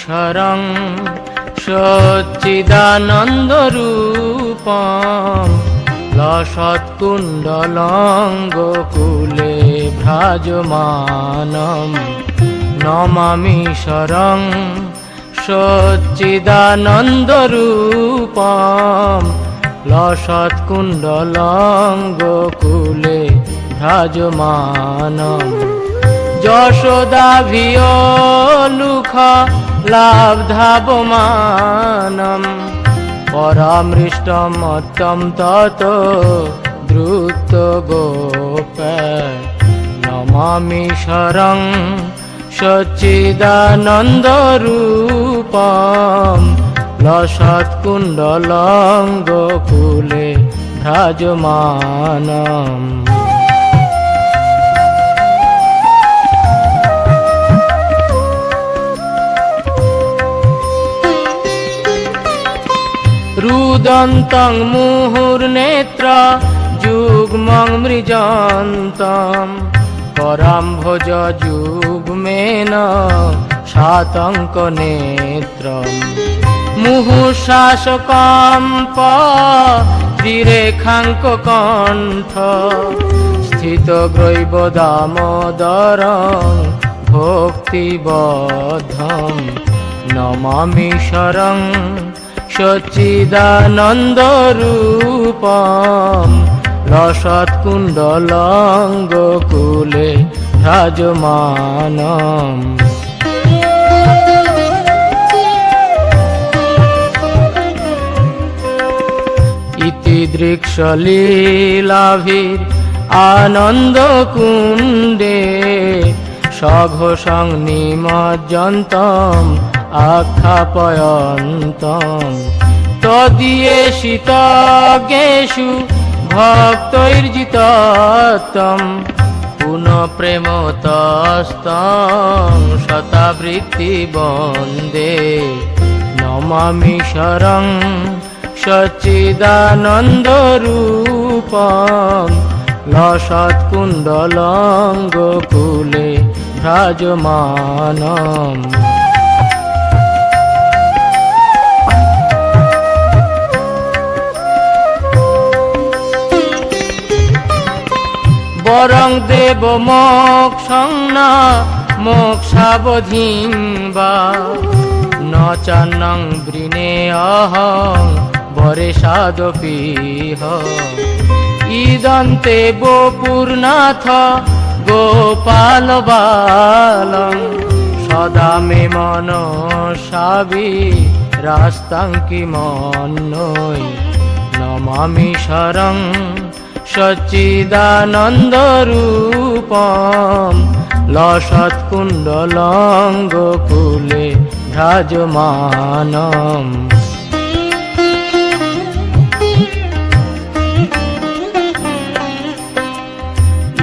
নমামিশ্বরং সচ্চিদানন্দরূপম লসৎকুণ্ডলং গোকুলে ভ্রাজমানম নমামিশ্বরং সচ্চিদানন্দরূপম লসৎকুণ্ডলং গোকুলে ভ্রাজমানম যশোদাভিয়োলুখ লাব্ধাবমানম পরামৃষ্টমত্তম তত দ্রুত গোপ নমামিশ্বরং সচ্চিদানন্দরূপম লসৎকুণ্ডলং গোকুলে ভ্রাজমানম রুদন্তং মুহুর্নেত্র যুগ্মং মৃজন্তম পরাম্ভোজ যুগ্মেন শাতঙ্ক নেত্রম মুহুঃশ্বাসকম্প ত্রিরেখাঙ্ক কণ্ঠ স্থিত গ্রৈব দামোদরং ভক্তিবদ্ধম নমামিশ্বরং সচ্চিদানন্দরূপম লসৎকুণ্ডলং গোকুলে ভ্রাজমানম ইতি দৃক্ষলীলাভির আনন্দকুণ্ডে সঘোষং নিমজ্জন্তম আখ্যাপয়ন্তম তদীয়েষিতজ্ঞেষু ভক্তৈর্জিততম পুনঃ প্রেমতস্তং শতাবৃত্তি বন্দে নমামিশ্বরং সচ্চিদানন্দরূপম লসৎকুণ্ডলং গোকুলে ভ্রাজমানম বরং দেব মোক্ষং না মোক্ষাবধিং বা ন চান্নং বৃণে অহং বরেশাদপিহ ইদন্তে বপুর্নাথ গোপাল বালং সদা মে মনসাবি রাস্তাং কিমন্যৈ নমামিশ্বরং সচ্চিদানন্দরূপম লসৎকুণ্ডলং গোকুলে ভ্রাজমানম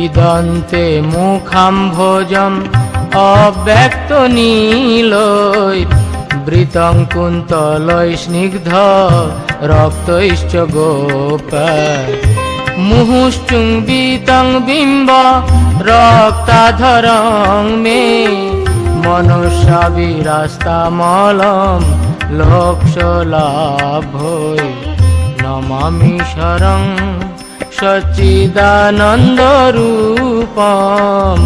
ইদন্তে মুখাম্ভোজম অব্যক্ত নীলৈ বৃতং কুন্তলৈ স্নিগ্ধ রক্তৈশ্চ গোপ মুহুশ্চুম্বিতং বিম্ব রক্তাধরং মে মনুষ্যাবিরাস্তামলম লোকশলাভৈ নমামিশ্বরং সচ্চিদানন্দরূপম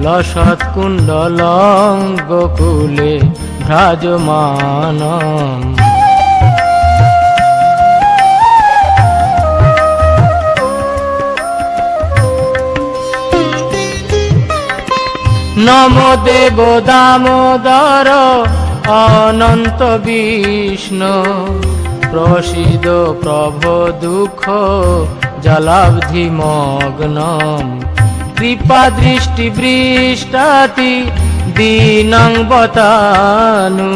লসৎকুণ্ডলং গোকুলে ভ্রাজমানম নমো দেব দামোদর অনন্ত বিষ্ণু প্রসিদ প্রভো দুঃখ জলাবধিমগ্নম কৃপা দৃষ্টি বৃষ্টাতি দীনং বতানু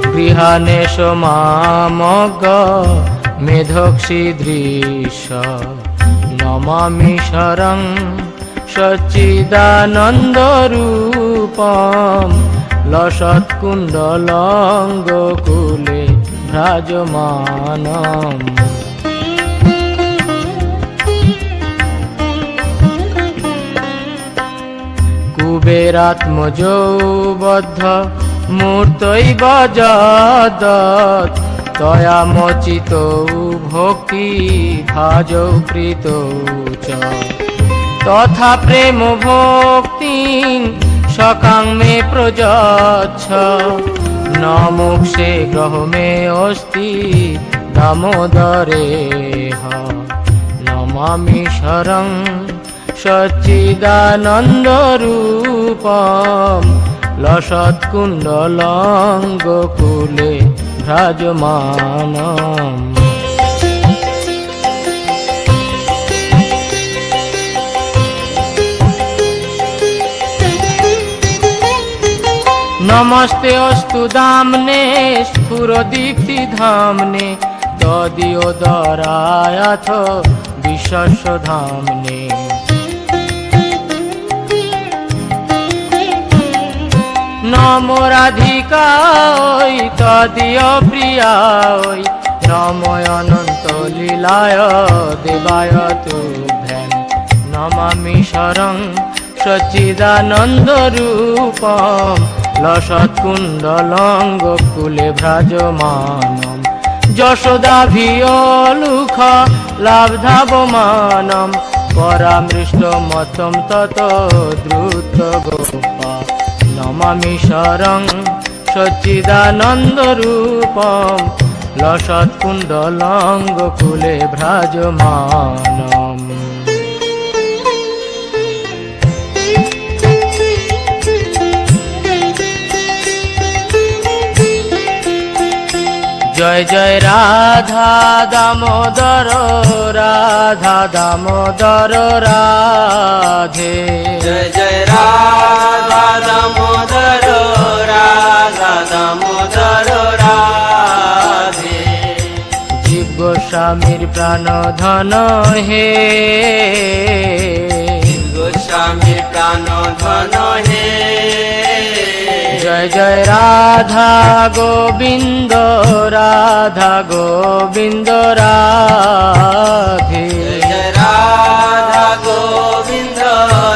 গৃহানেশ মামগ মেধক্ষী দৃশ নমামিশ্বরং সচ্চিদানন্দরূপম লসৎকুণ্ডলং গোকুলে ভ্রাজমানম কুবেরাত্মজো বদ্ধ মূর্তৈব যদৎ তয়ামচিত ভক্তি ভাজৌ কৃত চ তথা প্রেম ভক্তি সকাং মে প্রযচ্ছ ন মোক্ষে গ্রহ মে অস্তি দামোদরে নমামি শরং সচ্চিদানন্দ রূপম লসৎকুণ্ডলং গোকুলে ভ্রাজমানম। নমস্তে অস্তু দামনে স্ফুরদীপ্তি ধামনে তদিয়োদরায়াথ বিশ্বস্য ধামনে। নমো রাধিকায় তদীয় প্রিয়ায় নময় অনন্ত লীলায় দেবায় তুভ্যং নমামি শরং সচ্চিদানন্দ রূপম লসৎকুণ্ডলং গোকুলে ভ্রাজমানম। যশোদাভিয়োলুখ লাব্ধাবমানম পরামৃষ্ট মতম তত দ্রুত গোপা নমামি শরং সচ্চিদানন্দ রূপম লসৎকুণ্ডলং গোকুলে ভ্রাজমানম। জয় জয় রাধা দামোদর রাধা দামোদর রাধে। জয় জয় রাধা দামোদর রাধা দামোদর রাধে। জীব গোস্বামীর প্রাণ ধন হে গোস্বামীর প্রাণ ধন হে। জয় জয় রাধা গোবিন্দ রাধা গোবিন্দ রাধে। জয় রাধা গোবিন্দ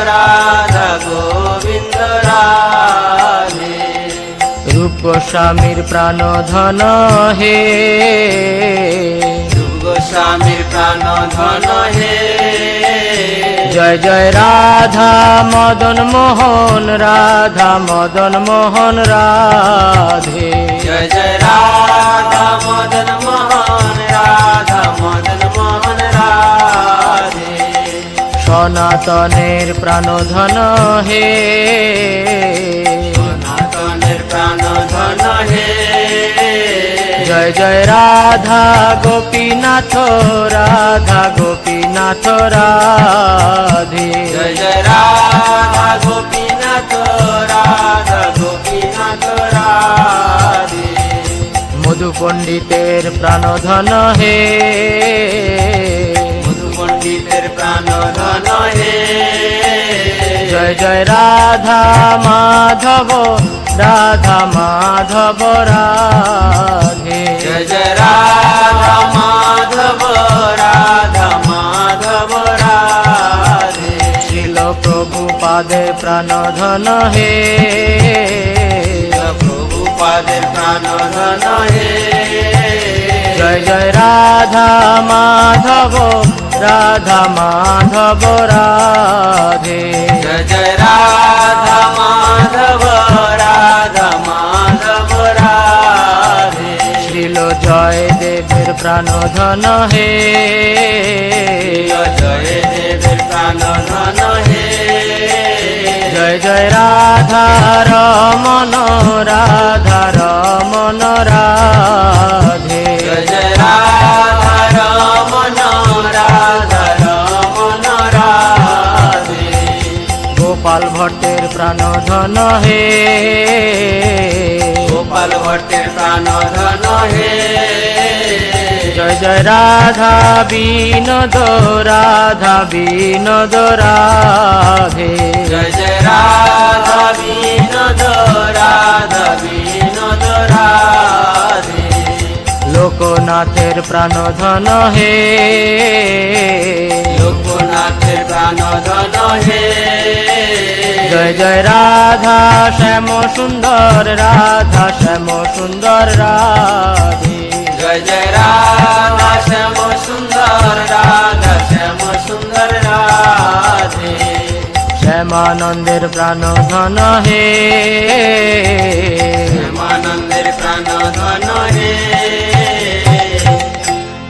রাধা গোবিন্দ রাধে। রূপ গোস্বামীর প্রাণ ধন হে গোস্বামীর প্রাণ ধন হে। জয় জয় রাধা মদন মোহন রাধা মদন মোহন রাধে। জয় জয় রাধা মদন মোহন রাধা মদন মোহন রাধে। সনাতনের প্রাণ ধন হে সনাতনের প্রাণ ধন হে। জয় জয় রাধা গোপীনাথ রাধা গোপীনাথ রাধে। জয় জয় রাধা গোপীনাথ রাধা গোপীনাথ রাধে। মধু পণ্ডিতের প্রাণ ধন হে মধু পণ্ডিতের প্রাণ ধন হে। জয় জয় রাধা মাধব রাধা মাধব রাধে। জয় জয় রাধা মাধব রাধা মাধব রাধে। শিল প্রভুপাদের প্রাণ ধন হে প্রভুপাদের প্রাণ ধন হে। জয় জয় রাধা মাধব রাধা মাধব রাধে। জয় জয় রাধা মাধব রাধা মাধব রাধে। শ্রীল জয় দেবের প্রাণ ধন হে জয় দেবের প্রাণ ধন হে। জয় জয় রাধা রমন রাধা রমন রাধে। জয় জয় রাধা রমন রাধা রমন রাধে। গোপাল ভট্টের প্রাণ ধন হে গোপাল ভট্টের প্রাণ ধন হে। জয় জয় রাধা বিনোদ রাধা বিনোদ রাধে। জয় জয় রাধা বিনোদ রাধা বিনোদ রাধে। লোকনাথের প্রাণ ধন হে লোকনাথের প্রাণ ধন হে। জয় জয় রাধা শ্যাম সুন্দর রাধা শ্যাম সুন্দর রাধে জয় জয় রাধা শ্যাম সুন্দর রাধা শ্যাম সুন্দর রাধে শ্যামানন্দের প্রাণ ধন হে শ্যামানন্দের প্রাণ ধন হে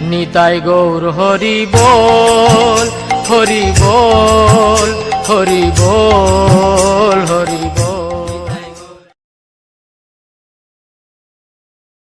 নিতাই গৌর হরি বল হরি বল হরি বল হরি